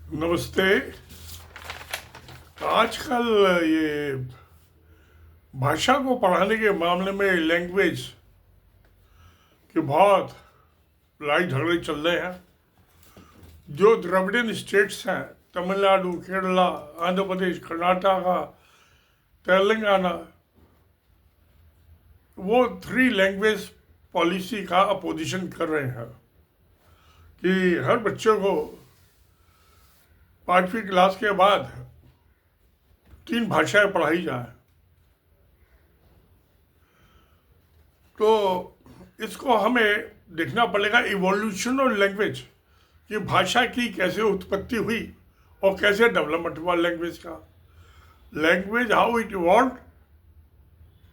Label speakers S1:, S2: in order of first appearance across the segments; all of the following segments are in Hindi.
S1: नमस्ते। आजकल ये भाषा को पढ़ाने के मामले में लैंग्वेज के बहुत लड़ाई झगड़े चल रहे हैं। जो द्रविडियन स्टेट्स हैं, तमिलनाडु, केरला, आंध्र प्रदेश, कर्नाटका, तेलंगाना, वो 3 लैंग्वेज पॉलिसी का अपोजिशन कर रहे हैं कि हर बच्चे को 5वीं क्लास के बाद 3 भाषाएं पढ़ाई जाए। तो इसको हमें देखना पड़ेगा इवोल्यूशन ऑफ लैंग्वेज कि भाषा की कैसे उत्पत्ति हुई और कैसे डेवलपमेंट हुआ लैंग्वेज का। Language how it evolve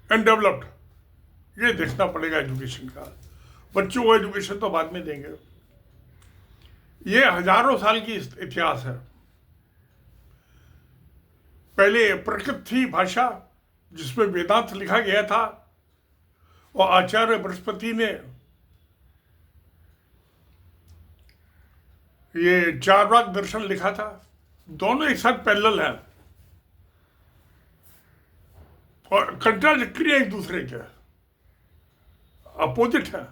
S1: and developed, ये देखना पड़ेगा एजुकेशन का। बच्चों को एजुकेशन तो बाद में देंगे। ये हजारों साल की इतिहास है। पहले प्रकृत थी भाषा, जिसमें वेदांत लिखा गया था और आचार्य बृहस्पति ने ये चार्वाक दर्शन लिखा था। दोनों एक साथ पैरेलल है और कंट्राडिक्टरी है, एक दूसरे के अपोजिट है,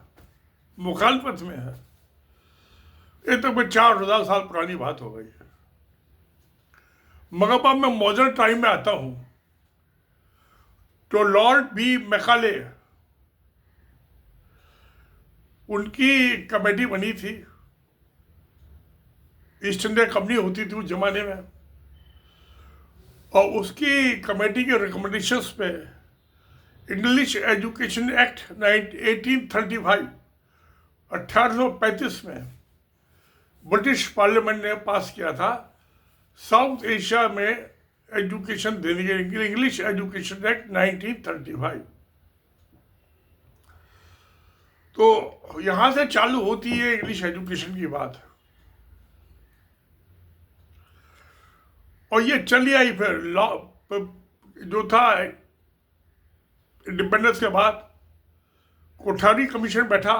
S1: मुखालफत में है। ये तो 4000 साल पुरानी बात हो गई है। मगर अब मैं मॉडर्न टाइम में आता हूं तो लॉर्ड बी मैकाले, उनकी कमेटी बनी थी। ईस्ट इंडिया कंपनी होती थी उस जमाने में, और उसकी कमेटी के रिकमेंडेशंस पे इंग्लिश एजुकेशन एक्ट 1835 1835 में ब्रिटिश पार्लियामेंट ने पास किया था। साउथ एशिया में एजुकेशन देने के लिए इंग्लिश एजुकेशन एक्ट 1935। तो यहां से चालू होती है इंग्लिश एजुकेशन की बात, और ये चली आई। फिर लॉ जो था इंडिपेंडेंस के बाद, कोठारी कमीशन बैठा।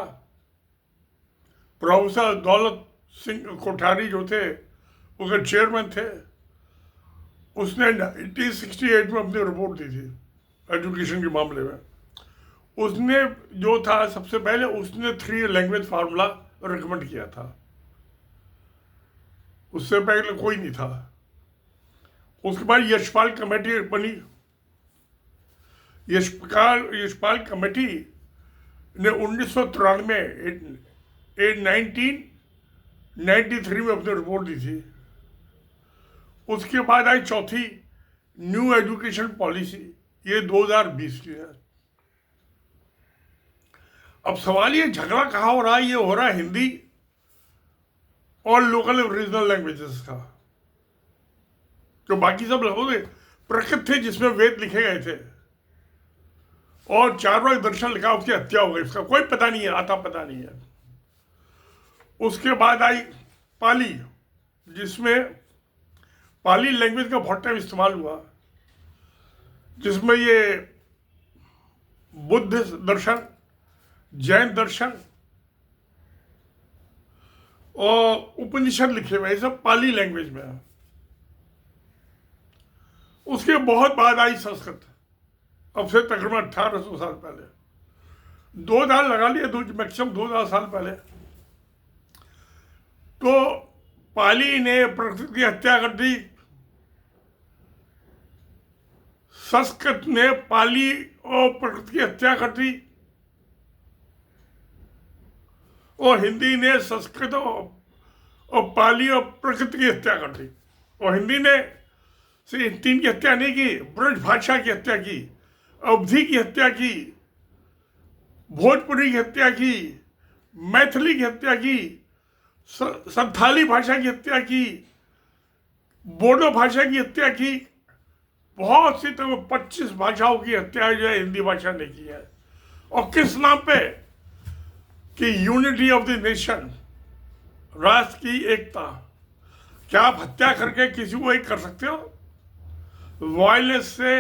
S1: प्रोफेसर दौलत सिंह कोठारी जो थे, वो चेयरमैन थे। उसने 1968 में अपनी रिपोर्ट दी थी एजुकेशन के मामले में। उसने जो था, सबसे पहले उसने 3 लैंग्वेज फार्मूला रिकमेंड किया था। उससे पहले कोई नहीं था। उसके बाद यशपाल कमेटी बनी। यशपाल कमेटी ने 1993 1993 में अपनी रिपोर्ट दी थी। उसके बाद आई चौथी न्यू एजुकेशन पॉलिसी, ये 2020 की है। अब सवाल ये झगड़ा कहाँ हो रहा है? ये हो रहा है हिंदी और लोकल रीजनल लैंग्वेजेस का। जो बाकी सब लोग प्रकृत थे, जिसमें वेद लिखे गए थे, और चार्वाक दर्शन लिखा, उसकी हत्या हो गई। उसका कोई पता नहीं है, आता पता नहीं है। उसके बाद आई पाली, जिसमें पाली लैंग्वेज का बहुत टाइम इस्तेमाल हुआ, जिसमें ये बुद्ध दर्शन, जैन दर्शन और उपनिषद लिखे हुए, सब पाली लैंग्वेज में है। उसके बहुत बाद आई संस्कृत, अब से तकरीबन 1800 साल पहले। 2000 लगा लिए, मैक्सिमम 2000 साल पहले। तो पाली ने प्रकृति की हत्या कर दी, संस्कृत ने पाली और प्रकृति की हत्या कर दी, और हिंदी ने संस्कृत और पाली और प्रकृति की हत्या कर दी। और हिंदी ने सिर्फ 3 की हत्या नहीं की, ब्रज भाषा की हत्या की, अवधी की हत्या की, भोजपुरी की हत्या की, मैथिली की हत्या की, संथाली भाषा की हत्या की, बोडो भाषा की हत्या की। बहुत सी, तो 25 भाषाओं की हत्या जो है हिंदी भाषा ने की है। और किस नाम पे? कि यूनिटी ऑफ द नेशन, राष्ट्र की एकता। क्या आप हत्या करके किसी को एक कर सकते हो? वायलेंस से,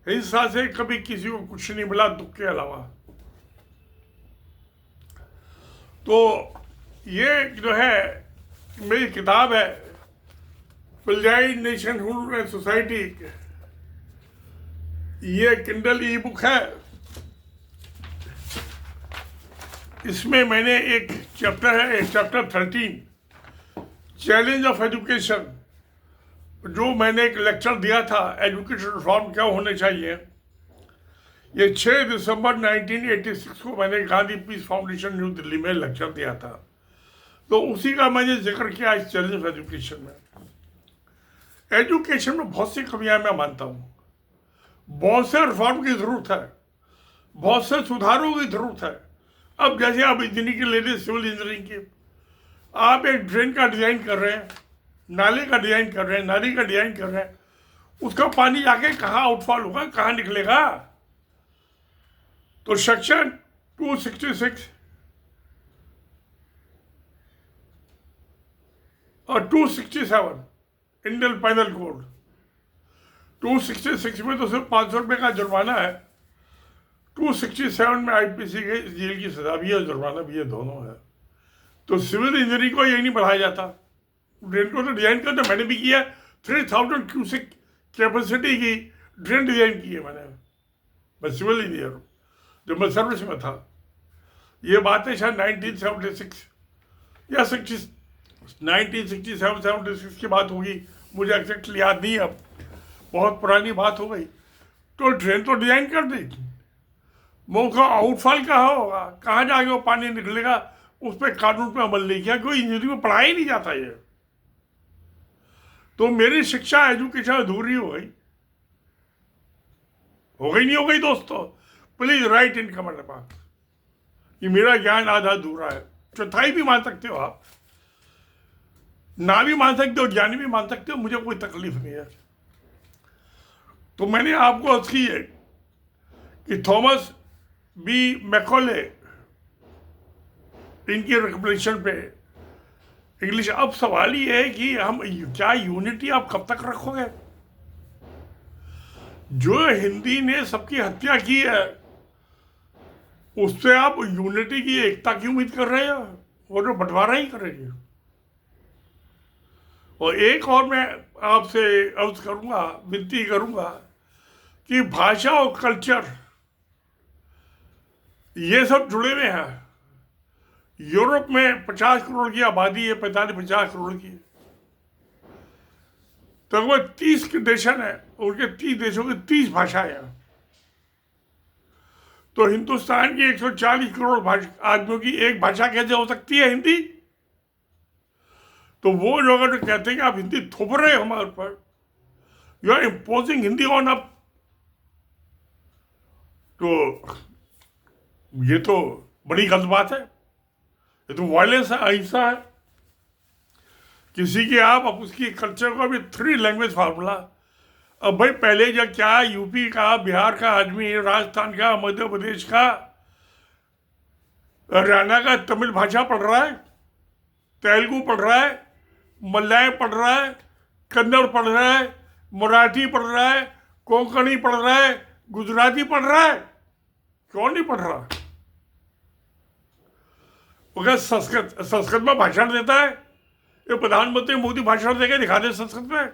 S1: हिंसा से कभी किसी को कुछ नहीं मिला, दुख के अलावा। तो ये जो है मेरी किताब है पिल्जाई नेशनहुड एंड सोसाइटी, ये किंडल ई बुक है। इसमें मैंने एक चैप्टर है, चैप्टर 13 चैलेंज ऑफ एजुकेशन, जो मैंने एक लेक्चर दिया था एजुकेशन रिफॉर्म क्या होने चाहिए। ये 6 दिसंबर 1986 को मैंने Gandhi peace foundation new Delhi में लेक्चर दिया था, तो उसी का मैंने जिक्र किया इस चैलेंज ऑफ एजुकेशन में। एजुकेशन में बहुत सी कमियां मैं मानता हूँ, बहुत से रिफॉर्म की जरूरत है, बहुत से सुधारों की जरूरत है। अब जैसे आप इंजीनियरिंग के ले लीजिए, सिविल इंजीनियरिंग की, आप एक ड्रेन का डिजाइन कर रहे हैं, नाले का डिजाइन कर रहे हैं, नाली का डिजाइन कर रहे हैं, उसका पानी जाके कहाँ आउटफॉल होगा, कहाँ निकलेगा। तो सेक्शन 266 और 267 इंडियन पेनल कोड, 266 में तो सिर्फ 500 रुपये का जुर्माना है, 267 में आईपीसी के जेल की सजा भी है, जुर्माना भी है, दोनों है। तो सिविल इंजीनियरिंग को ये नहीं बढ़ाया जाता। ड्रेन को तो डिजाइन कर, तो मैंने भी किया, 3000 क्यूसिक कैपेसिटी की ड्रेन डिजाइन की है मैं सिविल इंजीनियर हूँ, जब मैं सर्विस में था। ये बात है शायद 1976 या 1967-76 की बात होगी, मुझे एग्जैक्टली याद नहीं, अब बहुत पुरानी बात हो गई। तो ड्रेन तो डिजाइन कर दी, मौका आउटफॉल कहाँ होगा, कहाँ जाके वो पानी निकलेगा, उस पर कानून पे अमल नहीं किया, कोई इंजीनियरिंग में पढ़ाया ही नहीं जाता ये। तो मेरी शिक्षा एजुकेशन अधूरी हो गई नहीं हो गई। दोस्तों please right in comment box कि मेरा ज्ञान आधा अधूरा है। चौथाई भी मान सकते हो आप, ना भी मान सकते हो, ज्ञानी भी मान सकते हो, मुझे कोई तकलीफ नहीं है। तो मैंने आपको अर्ज की है कि थॉमस बी मैकॉले, इनकी रिकमेंडेशन पे इंग्लिश। अब सवाल ये है कि हम क्या यूनिटी आप कब तक रखोगे? जो हिंदी ने सबकी हत्या की है, उससे आप यूनिटी की, एकता की उम्मीद कर रहे हो? वो तो बंटवारा ही करेगी। और एक और मैं आपसे अर्ज करूंगा, विनती करूंगा कि भाषा और कल्चर ये सब जुड़े हुए हैं। यूरोप में 50 करोड़ की आबादी है, 45-50 करोड़ की, तो वो 30 के देशन है, उनके 30 देशों की 30 भाषाएं हैं। तो हिंदुस्तान की 140 करोड़ आदमियों की एक भाषा कैसे हो सकती है? हिंदी। तो वो लोग अगर कहते हैं कि आप हिंदी थोप रहे हो हमारे ऊपर, you are imposing Hindi on up, तो ये तो बड़ी गलत बात है। ये तो वायलेंस है, अहिंसा है। किसी के आप उसकी कल्चर को भी 3 लैंग्वेज फार्मूला। अब भाई पहले जब क्या यूपी का, बिहार का आदमी, राजस्थान का, मध्य प्रदेश का, हरियाणा का तमिल भाषा पढ़ रहा है, तेलुगु पढ़ रहा है, मलयालम पढ़ रहा है, कन्नड़ पढ़ रहा है, मराठी पढ़ रहा है, कोंकणी पढ़ रहा है, गुजराती पढ़ रहा है, क्यों नहीं पढ़ रहा? अगर संस्कृत में भाषण देता है, ये प्रधानमंत्री मोदी भाषण देके दिखा दे संस्कृत में,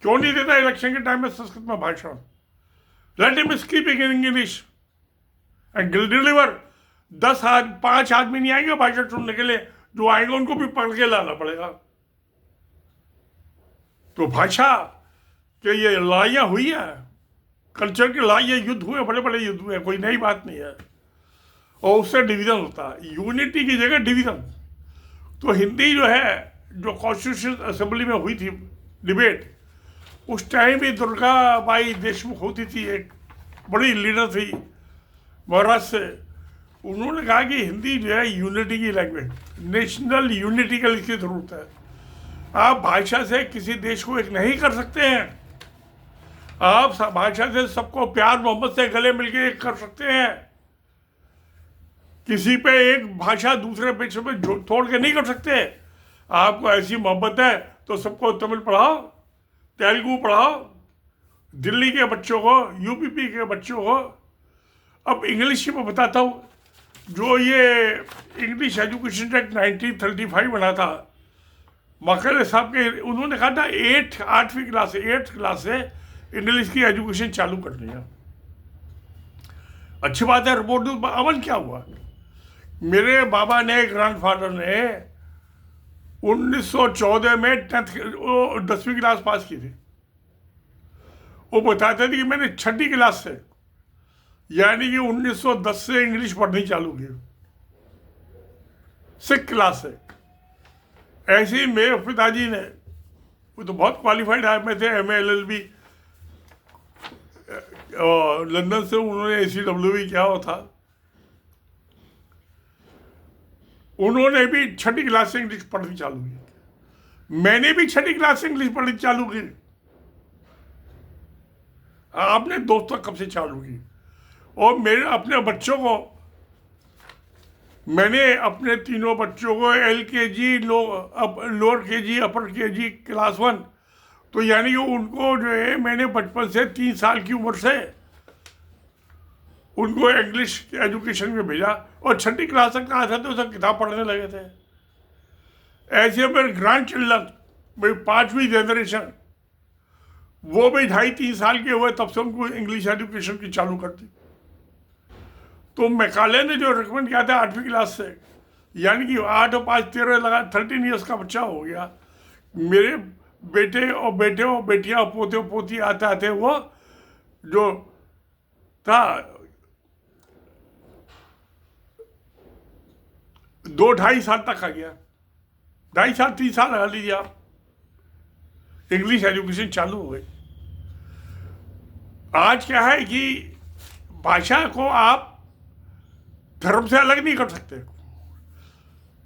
S1: क्यों नहीं देता इलेक्शन के टाइम में संस्कृत में भाषण? Let him speak in English and deliver. 5 आदमी नहीं आएंगे भाषण सुनने के लिए, जो आएंगे उनको भी पढ़ के लाना पड़ेगा। तो भाषा के ये लड़ाइयाँ हुई हैं, कल्चर की लड़ाइयाँ, युद्ध हुए, बड़े बड़े युद्ध हुए, कोई नई बात नहीं है। और उससे डिवीजन होता है, यूनिटी की जगह डिवीजन। तो हिंदी जो है, जो कॉन्स्टिट्यूशन असेंबली में हुई थी डिबेट, उस टाइम भी दुर्गा बाई देशमुख होती थी, एक बड़ी लीडर थी महाराष्ट्र से। उन्होंने कहा कि हिंदी जो है यूनिटी की लैंग्वेज, नेशनल यूनिटी की इसकी जरूरत है। आप भाषा से किसी देश को एक नहीं कर सकते हैं। आप भाषा से सबको प्यार मोहब्बत से गले मिलके एक कर सकते हैं। किसी पे एक भाषा दूसरे पेशे पे तोड़ के नहीं कर सकते। आपको ऐसी मोहब्बत है तो सबको तमिल पढ़ाओ, तेलुगु पढ़ाओ, दिल्ली के बच्चों को, यूपी के बच्चों को। अब इंग्लिश में बताता हूँ, जो ये इंग्लिश एजुकेशन एक्ट 1935 बना था, मकल साहब के उन्होंने कहा था 8वीं क्लास से इंग्लिश की एजुकेशन चालू करनी है। अच्छी बात है, रिपोर्ट अमल क्या हुआ? मेरे बाबा ने, ग्रैंडफादर ने 1914 में 10वीं क्लास पास की थी। वो बताते थे कि मैंने 6ठी क्लास से, यानी कि 1910 से इंग्लिश पढ़नी चालू की, 6th क्लास से। ऐसे ही मेरे पिताजी ने, वो तो बहुत क्वालिफाइड आदमी थे, MA LLB लंदन से उन्होंने ACWB किया हुआ था। उन्होंने भी 6ठी क्लास से इंग्लिश पढ़नी चालू की। मैंने भी 6ठी क्लास से इंग्लिश पढ़नी चालू की। आपने दोस्तों कब से चालू की? और मेरे अपने बच्चों को, मैंने अपने तीनों बच्चों को LKG, लोअर KG, अपर KG, क्लास 1, तो यानी कि उनको जो है मैंने बचपन से 3 साल की उम्र से उनको इंग्लिश एजुकेशन में भेजा, और 6ठी क्लास तक कहा था तो सब किताब पढ़ने लगे थे। ऐसे मेरे ग्रैंड चिल्ड्रन, मेरी 5वीं जनरेशन, वो भी 2.5-3 साल के हुए तब से उनको इंग्लिश एजुकेशन की चालू कर दी। तो मैकाले ने जो रिकमेंड किया था 8वीं क्लास से, यानी कि 8 और 5 13 लगा 13 ईयर्स का बच्चा हो गया। मेरे बेटे और बेटियां, पोते और पोती आते आते वो जो था 2-2.5 साल तक आ गया, 2.5 साल 3 साल लगा लीजिए आप, इंग्लिश एजुकेशन चालू हो गई। आज क्या है कि भाषा को आप धर्म से अलग नहीं कर सकते।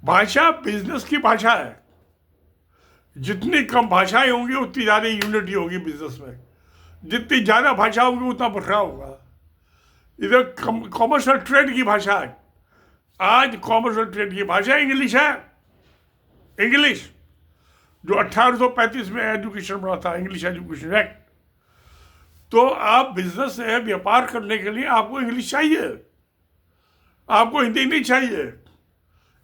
S1: भाषा बिजनेस की भाषा है। जितनी कम भाषाएं होंगी उतनी ज़्यादा यूनिटी होगी बिजनेस में। जितनी ज़्यादा भाषा होगी उतना बढ़ा होगा। इधर कॉमर्शियल ट्रेड की भाषा है। आज कॉमर्शियल ट्रेड की भाषा इंग्लिश है। इंग्लिश जो 1835 में एजुकेशन बना था, इंग्लिश एजुकेशन एक्ट। तो आप बिजनेस से व्यापार करने के लिए आपको इंग्लिश चाहिए, आपको हिंदी नहीं चाहिए।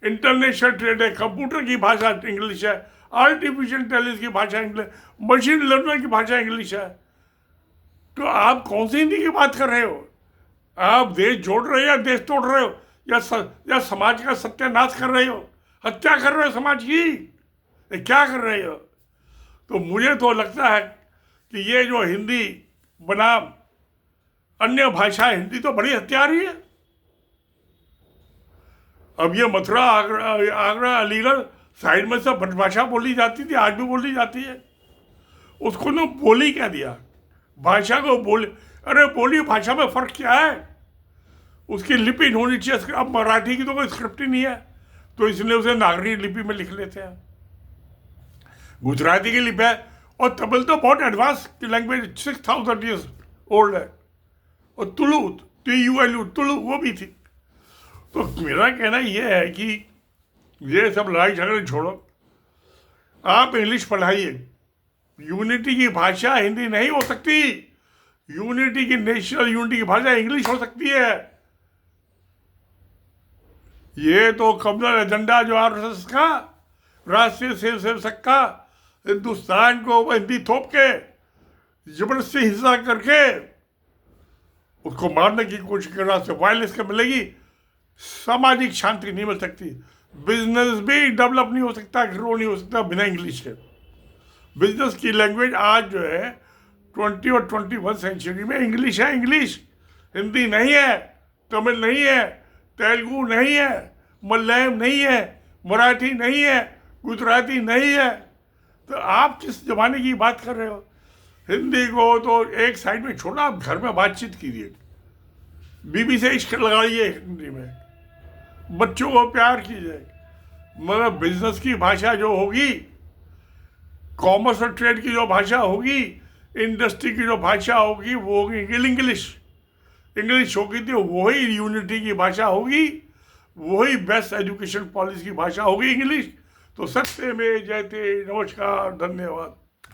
S1: इंटरनेशनल ट्रेड है, कंप्यूटर की भाषा इंग्लिश है, आर्टिफिशियल इंटेलिजेंस की भाषा इंग्लिश, मशीन लर्निंग की भाषा इंग्लिश है। तो आप कौन सी हिंदी की बात कर रहे हो? आप देश जोड़ रहे हो या देश तोड़ रहे हो, या समाज का सत्यानाश कर रहे हो, हत्या कर रहे हो समाज की, क्या कर रहे हो? तो मुझे तो लगता है कि ये जो हिंदी बनाम अन्य भाषा, हिंदी तो बड़ी हत्यारी है। अब ये मथुरा, आगरा, अलीगढ़ साइड में सब भाषा बोली जाती थी, आज भी बोली जाती है। उसको ना बोली क्या दिया? भाषा को बोली। अरे बोली भाषा में फर्क क्या है? उसकी लिपि होनी चाहिए। अब मराठी की तो कोई स्क्रिप्ट ही नहीं है, तो इसलिए उसे नागरी लिपि में लिख लेते हैं। गुजराती की लिपि है, और तमिल तो बहुत एडवांस लैंग्वेज, 6000 ईयर्स ओल्ड है। और तुलु, TULU, तुलु, वो भी थी। तो मेरा कहना यह है कि ये सब लड़ाई झगड़े छोड़ो, आप इंग्लिश पढ़ाइए। यूनिटी की भाषा हिंदी नहीं हो सकती। यूनिटी की, नेशनल यूनिटी की भाषा इंग्लिश हो सकती है। ये तो कम्युनल एजेंडा जो RSS का, राष्ट्रीय स्वयं सेवक का, हिंदुस्तान को हिंदी थोप के जबरदस्ती हिंसा करके उसको मारने की कोशिश कर रहा है। वायलेंस का मिलेगी, सामाजिक शांति नहीं मिल सकती। बिजनेस भी डेवलप नहीं हो सकता, ग्रो नहीं हो सकता बिना इंग्लिश के। बिजनेस की लैंग्वेज आज जो है 20 और 21 सेंचुरी में इंग्लिश है। इंग्लिश, हिंदी नहीं है, तमिल नहीं है, तेलुगु नहीं है, मलयालम नहीं है, मराठी नहीं है, गुजराती नहीं है। तो आप किस जमाने की बात कर रहे हो? हिंदी को तो एक साइड में छोड़ा, आप घर में बातचीत कीजिए, बीबी से इश्क लगाइए हिंदी में, बच्चों को प्यार कीजिए। मगर बिजनेस की भाषा जो होगी, कॉमर्स और ट्रेड की जो भाषा होगी, इंडस्ट्री की जो भाषा होगी, वो होगी इंग्लिश। इंग्लिश होगी तो वही यूनिटी की भाषा होगी, वही बेस्ट एजुकेशन पॉलिसी की भाषा होगी इंग्लिश। तो सत्य में जयते। नमस्कार, धन्यवाद।